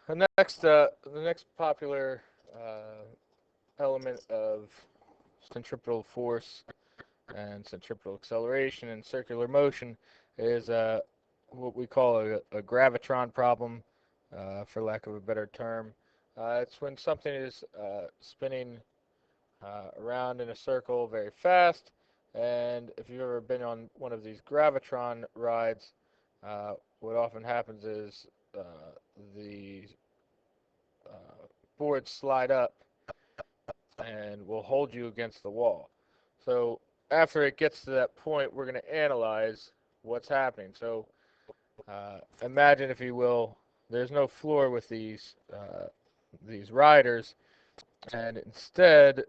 The next popular element of centripetal force and centripetal acceleration and circular motion is what we call a gravitron problem, for lack of a better term. It's when something is spinning around in a circle very fast, and if you've ever been on one of these gravitron rides, what often happens is the boards slide up and will hold you against the wall. So after it gets to that point, we're going to analyze what's happening. So imagine, if you will, there's no floor with these riders, and instead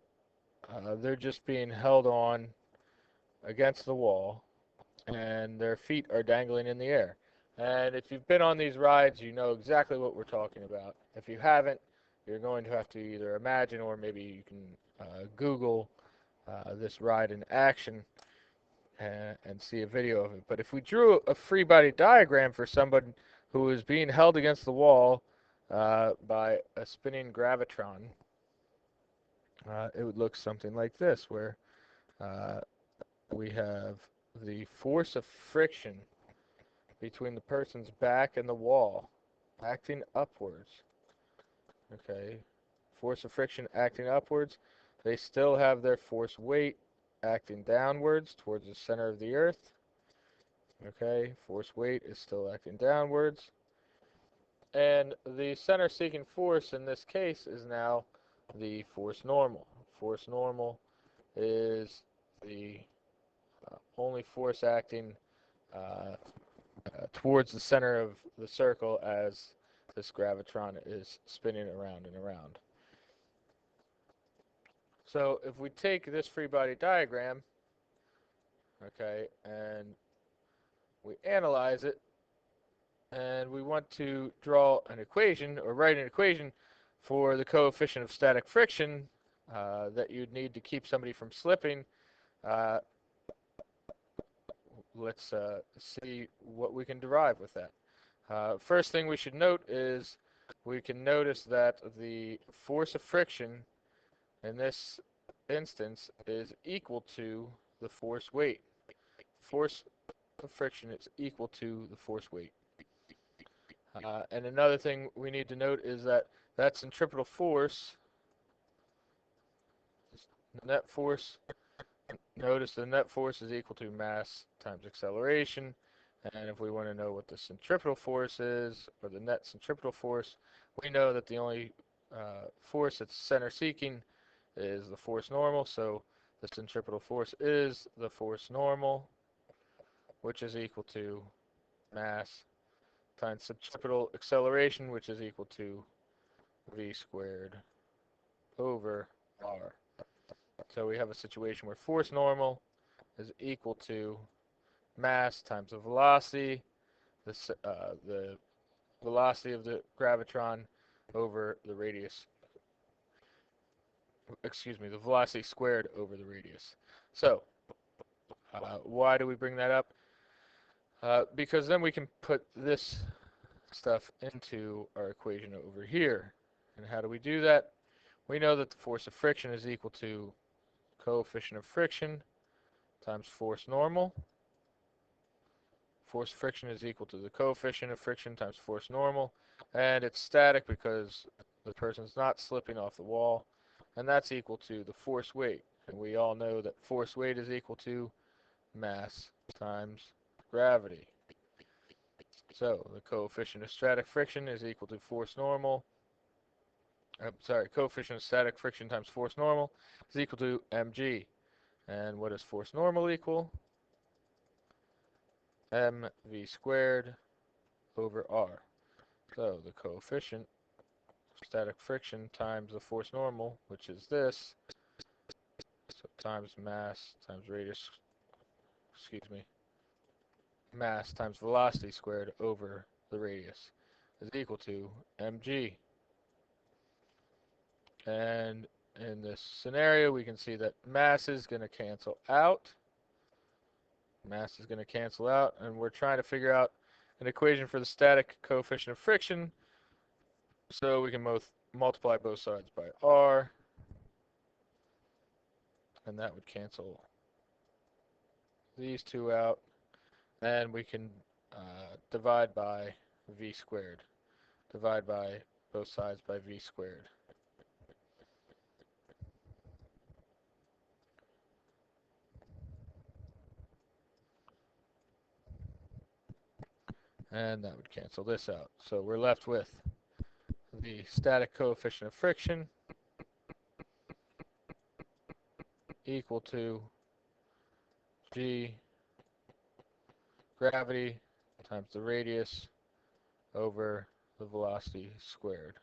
they're just being held on against the wall, and their feet are dangling in the air. And if you've been on these rides, you know exactly what we're talking about. If you haven't, you're going to have to either imagine, or maybe you can Google this ride in action and see a video of it. But if we drew a free body diagram for someone who is being held against the wall by a spinning gravitron, it would look something like this, where uh, we have the force of friction between the person's back and the wall acting upwards. Okay, force of friction acting upwards. They still have their force weight acting downwards towards the center of the earth. Okay, force weight is still acting downwards. And the center seeking force in this case is now the force normal. Force normal is the only force acting uh, towards the center of the circle as this gravitron is spinning around and around. So if we take this free body diagram, okay, and we analyze it, and we want to draw an equation, or write an equation for the coefficient of static friction that you'd need to keep somebody from slipping, uh, let's see what we can derive with that. First thing we should note is we can notice that the force of friction in this instance is equal to the force weight. Force of friction is equal to the force weight. And another thing we need to note is that that centripetal force, net force, notice the net force is equal to mass times acceleration. And if we want to know what the centripetal force is, or the net centripetal force, we know that the only force that's center seeking is the force normal. So the centripetal force is the force normal, which is equal to mass times centripetal acceleration, which is equal to v squared over r. So we have a situation where force normal is equal to mass times the velocity, the velocity of the gravitron over the radius, excuse me, the velocity squared over the radius. So why do we bring that up? Because then we can put this stuff into our equation over here. And how do we do that? We know that the force of friction is equal to coefficient of friction times force normal. Force of friction is equal to the coefficient of friction times force normal. And it's static because the person's not slipping off the wall. And that's equal to the force weight. And we all know that force weight is equal to mass times gravity. So the coefficient of static friction is equal to force normal. Coefficient of static friction times force normal is equal to mg. And what does force normal equal? mv squared over r. So the coefficient of static friction times the force normal, which is this, so times mass times radius, excuse me, mass times velocity squared over the radius is equal to mg. And in this scenario, we can see that mass is going to cancel out. Mass is going to cancel out, and we're trying to figure out an equation for the static coefficient of friction. So we can multiply both sides by r, and that would cancel these two out. And we can divide by v squared. Divide by both sides by v squared. And that would cancel this out. So we're left with the static coefficient of friction equal to g gravity times the radius over the velocity squared.